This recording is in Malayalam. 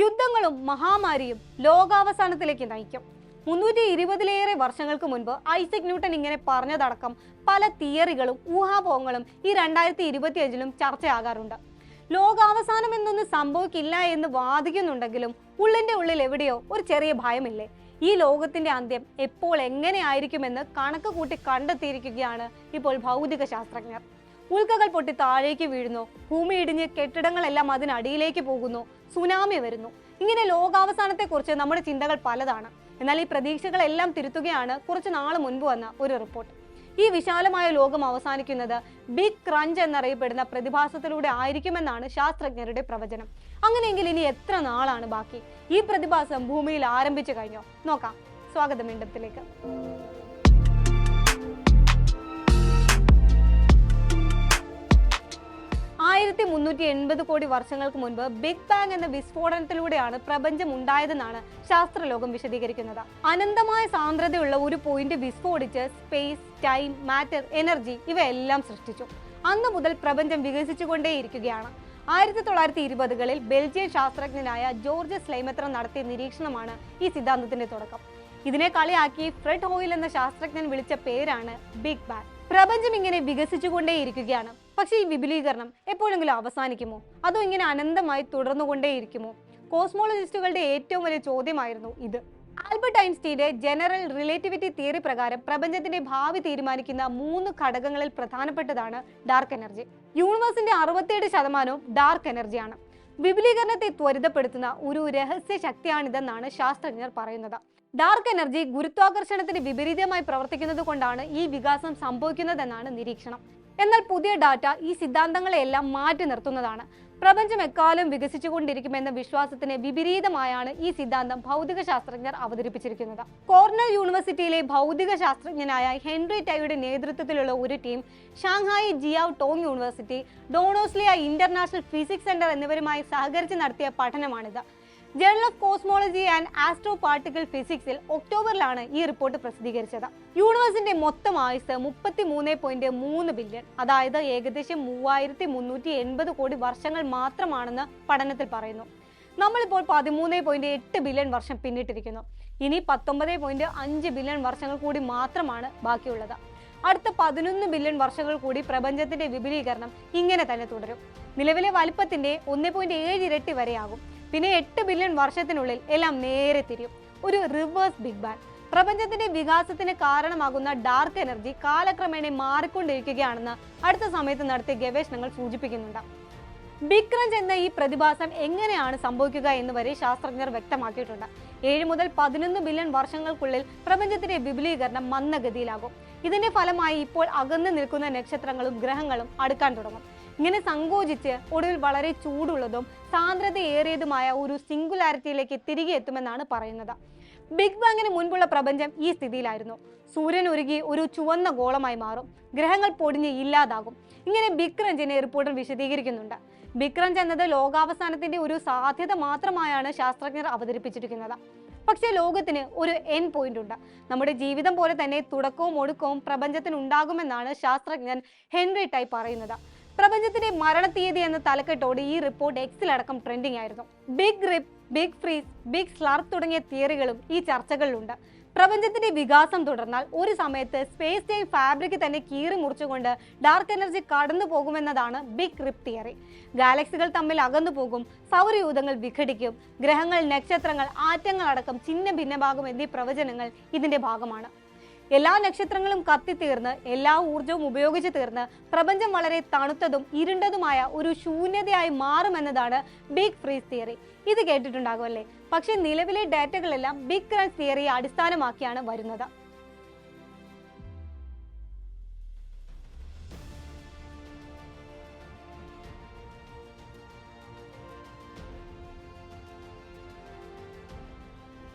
യുദ്ധങ്ങളും മഹാമാരിയും ലോകാവസാനത്തിലേക്ക് നയിക്കും. 320-ലേറെ വർഷങ്ങൾക്ക് മുൻപ് ഐസക് ന്യൂട്ടൻ ഇങ്ങനെ പറഞ്ഞതടക്കം പല തിയറികളും ഊഹാപോഹങ്ങളും ഈ 2025-ലും ചർച്ചയാകാറുണ്ട്. ലോകാവസാനം എന്നൊന്നും സംഭവിക്കില്ല എന്ന് വാദിക്കുന്നുണ്ടെങ്കിലും ഉള്ളിന്റെ ഉള്ളിൽ എവിടെയോ ഒരു ചെറിയ ഭയമില്ലേ? ഈ ലോകത്തിന്റെ അന്ത്യം എപ്പോൾ എങ്ങനെയായിരിക്കുമെന്ന് കണക്ക് കൂട്ടി കണ്ടെത്തിയിരിക്കുകയാണ് ഇപ്പോൾ ഭൗതിക ശാസ്ത്രജ്ഞർ. ഉൽക്കകൾ പൊട്ടി താഴേക്ക് വീഴുന്നു, ഭൂമി ഇടിഞ്ഞ് കെട്ടിടങ്ങളെല്ലാം അതിനടിയിലേക്ക് പോകുന്നു, സുനാമി വരുന്നു. ഇങ്ങനെ ലോകാവസാനത്തെക്കുറിച്ച് നമ്മുടെ ചിന്തകൾ പലതാണ്. എന്നാൽ ഈ പ്രതീക്ഷകളെല്ലാം തിരുത്തുകയാണ് കുറച്ച് നാൾ മുൻപ് വന്ന ഒരു റിപ്പോർട്ട്. ഈ വിശാലമായ ലോകം അവസാനിക്കുന്നത് ബിഗ് ക്രഞ്ച് എന്നറിയപ്പെടുന്ന പ്രതിഭാസത്തിലൂടെ ആയിരിക്കുമെന്നാണ് ശാസ്ത്രജ്ഞരുടെ പ്രവചനം. അങ്ങനെയെങ്കിൽ ഇനി എത്ര നാളാണ് ബാക്കി? ഈ പ്രതിഭാസം ഭൂമിയിൽ ആരംഭിച്ചു കഴിഞ്ഞോ? നോക്കാം. സ്വാഗതം ഇണ്ടത്തിലേക്ക്. 1380 കോടി വർഷങ്ങൾക്ക് മുൻപ് ബിഗ് ബാങ് എന്ന വിസ്ഫോടനത്തിലൂടെയാണ് പ്രപഞ്ചം ഉണ്ടായതെന്നാണ് ശാസ്ത്രലോകം വിശദീകരിക്കുന്നത്. അനന്തമായ സാന്ദ്രതയുള്ള ഒരു പോയിന്റ് വിസ്ഫോടിച്ച് സ്പേസ്, ടൈം, മാറ്റർ, എനർജി ഇവയെല്ലാം സൃഷ്ടിച്ചു. അന്നു മുതൽ പ്രപഞ്ചം വികസിച്ചുകൊണ്ടേയിരിക്കുകയാണ്. 1920-കളിൽ ബെൽജിയൻ ശാസ്ത്രജ്ഞനായ ജോർജ് സ്ലൈമത്ര നടത്തിയ നിരീക്ഷണമാണ് ഈ സിദ്ധാന്തത്തിന്റെ തുടക്കം. ഇതിനെ കളിയാക്കി ഫ്രെഡ് ഹോയിൽ എന്ന ശാസ്ത്രജ്ഞൻ വിളിച്ച പേരാണ് ബിഗ് ബാങ്. പ്രപഞ്ചം ഇങ്ങനെ വികസിച്ചുകൊണ്ടേയിരിക്കുകയാണ്. പക്ഷേ ഈ വിപുലീകരണം എപ്പോഴെങ്കിലും അവസാനിക്കുമോ? അതോ ഇങ്ങനെ അനന്തമായി തുടർന്നുകൊണ്ടേയിരിക്കുമോ? കോസ്മോളജിസ്റ്റുകളുടെ ഏറ്റവും വലിയ ചോദ്യമായിരുന്നു ഇത്. ആൽബർട്ട് ഐൻസ്റ്റീന്റെ ജനറൽ റിലേറ്റിവിറ്റി തിയറി പ്രകാരം പ്രപഞ്ചത്തിന്റെ ഭാവി തീരുമാനിക്കുന്ന 3 ഘടകങ്ങളിൽ പ്രധാനപ്പെട്ടതാണ് ഡാർക്ക് എനർജി. യൂണിവേഴ്സിന്റെ 67% ഡാർക്ക് എനർജിയാണ്. വിപുലീകരണത്തെ ത്വരിതപ്പെടുത്തുന്ന ഒരു രഹസ്യ ശക്തിയാണിതെന്നാണ് ശാസ്ത്രജ്ഞർ പറയുന്നത്. ഡാർക്ക് എനർജി ഗുരുത്വാകർഷണത്തിന് വിപരീതമായി പ്രവർത്തിക്കുന്നത് കൊണ്ടാണ് ഈ വികാസം സംഭവിക്കുന്നതെന്നാണ് നിരീക്ഷണം. എന്നാൽ പുതിയ ഡാറ്റ ഈ സിദ്ധാന്തങ്ങളെല്ലാം മാറ്റി നിർത്തുന്നതാണ്. പ്രപഞ്ചം എക്കാലം വികസിച്ചുകൊണ്ടിരിക്കുമെന്ന വിശ്വാസത്തിന് വിപരീതമായാണ് ഈ സിദ്ധാന്തം ഭൗതിക ശാസ്ത്രജ്ഞർ അവതരിപ്പിച്ചിരിക്കുന്നത്. കോർണൽ യൂണിവേഴ്സിറ്റിയിലെ ഭൗതിക ശാസ്ത്രജ്ഞനായ ഹെൻറി ടൈയുടെ നേതൃത്വത്തിലുള്ള ഒരു team Shanghai Jiao Tong university, Donostia international physics centre എന്നിവരുമായി സഹകരിച്ച് നടത്തിയ പഠനമാണിത്. Journal of cosmology and astroparticle ഫിസിക്സിൽ ഒക്ടോബറിലാണ് ഈ റിപ്പോർട്ട് പ്രസിദ്ധീകരിച്ചത്. യൂണിവേഴ്സിന്റെ മൊത്തം ആയുസ് 33.3 ബില്യൺ, അതായത് ഏകദേശം 3380 കോടി വർഷങ്ങൾ മാത്രമാണെന്ന് പഠനത്തിൽ പറയുന്നു. നമ്മളിപ്പോൾ 13.8 ബില്യൺ വർഷം പിന്നിട്ടിരിക്കുന്നു. ഇനി 19.5 ബില്യൺ വർഷങ്ങൾ കൂടി മാത്രമാണ് ബാക്കിയുള്ളത്. അടുത്ത 11 ബില്യൺ വർഷങ്ങൾ കൂടി പ്രപഞ്ചത്തിന്റെ വിപുലീകരണം ഇങ്ങനെ തന്നെ തുടരും. നിലവിലെ വലിപ്പത്തിന്റെ 1.7 ഇരട്ടി വരെയാകും. പിന്നെ 8 ബില്യൺ വർഷത്തിനുള്ളിൽ എല്ലാം നേരെ തിരിയും. ഒരു റിവേഴ്സ് ബിഗ് ബാങ്. പ്രപഞ്ചത്തിന്റെ വികാസത്തിന് കാരണമാകുന്ന ഡാർക്ക് എനർജി കാലക്രമേണ മാറിക്കൊണ്ടിരിക്കുകയാണെന്ന് അടുത്ത സമയത്ത് നടത്തിയ ഗവേഷണങ്ങൾ സൂചിപ്പിക്കുന്നുണ്ട്. ബിഗ് ക്രഞ്ച് എന്ന ഈ പ്രതിഭാസം എങ്ങനെയാണ് സംഭവിക്കുക എന്ന് വരെ ശാസ്ത്രജ്ഞർ വ്യക്തമാക്കിയിട്ടുണ്ട്. 7 മുതൽ 11 ബില്യൺ വർഷങ്ങൾക്കുള്ളിൽ പ്രപഞ്ചത്തിന്റെ വിപുലീകരണം മന്ദഗതിയിലാകും. ഇതിന്റെ ഫലമായി ഇപ്പോൾ അകന്നു നിൽക്കുന്ന നക്ഷത്രങ്ങളും ഗ്രഹങ്ങളും അടുക്കാൻ തുടങ്ങും. ഇങ്ങനെ സങ്കോചിച്ച് ഒടുവിൽ വളരെ ചൂടുള്ളതും സാന്ദ്രതയേറിയതുമായ ഒരു സിംഗുലാരിറ്റിയിലേക്ക് തിരികെ എത്തുമെന്നാണ് പറയുന്നത്. ബിഗ് ബാങ്ങിന് മുൻപുള്ള പ്രപഞ്ചം ഈ സ്ഥിതിയിലായിരുന്നു. സൂര്യൻ ഉരുകി ഒരു ചുവന്ന ഗോളമായി മാറും, ഗ്രഹങ്ങൾ പൊടിഞ്ഞ് ഇല്ലാതാകും. ഇങ്ങനെ ബിഗ് ക്രഞ്ചിനെ റിപ്പോർട്ടിൽ വിശദീകരിക്കുന്നുണ്ട്. ബിഗ് ക്രഞ്ച് എന്നത് ലോകാവസാനത്തിന്റെ ഒരു സാധ്യത മാത്രമായാണ് ശാസ്ത്രജ്ഞർ അവതരിപ്പിച്ചിരിക്കുന്നത്. പക്ഷേ ലോകത്തിന് ഒരു എൻ പോയിന്റ് ഉണ്ട്. നമ്മുടെ ജീവിതം പോലെ തന്നെ തുടക്കവും ഒടുക്കവും പ്രപഞ്ചത്തിന് ഉണ്ടാകുമെന്നാണ് ശാസ്ത്രജ്ഞൻ ഹെൻറി ടൈ പറയുന്നത്. പ്രപഞ്ചത്തിന്റെ മരണതീയതി എന്ന തലക്കെട്ടോടെ ഈ റിപ്പോർട്ട് എക്സിലടക്കം ട്രെൻഡിംഗ് ആയിരുന്നു. Big rip, big freeze, big slurp തുടങ്ങിയ തിയറികളും ഈ ചർച്ചകളിലുണ്ട്. പ്രപഞ്ചത്തിന്റെ വികാസം തുടർന്നാൽ ഒരു സമയത്ത് സ്പേസ് ടൈം ഫാബ്രിക് തന്നെ കീറി മുറിച്ചുകൊണ്ട് ഡാർക്ക് എനർജി കടന്നു പോകുമെന്നതാണ് ബിഗ് റിപ്പ് തിയറി. ഗാലക്സികൾ തമ്മിൽ അകന്നു പോകും, സൗരയൂഥങ്ങൾ വിഘടിക്കും, ഗ്രഹങ്ങൾ, നക്ഷത്രങ്ങൾ, ആറ്റങ്ങൾ അടക്കം ചിഹ്ന ഭിന്നമാകും എന്നീ പ്രവചനങ്ങൾ ഇതിന്റെ ഭാഗമാണ്. എല്ലാ നക്ഷത്രങ്ങളും കത്തിത്തീർന്ന് എല്ലാ ഊർജവും ഉപയോഗിച്ച് തീർന്ന് പ്രപഞ്ചം വളരെ തണുത്തതും ഇരുണ്ടതുമായ ഒരു ശൂന്യതയായി മാറുമെന്നതാണ് ബിഗ് ഫ്രീസ് തിയറി. ഇത് കേട്ടിട്ടുണ്ടാകുമല്ലേ? പക്ഷേ നിലവിലെ ഡാറ്റകളെല്ലാം ബിഗ് ക്രഞ്ച് തിയറിയെ അടിസ്ഥാനമാക്കിയാണ് വരുന്നത്.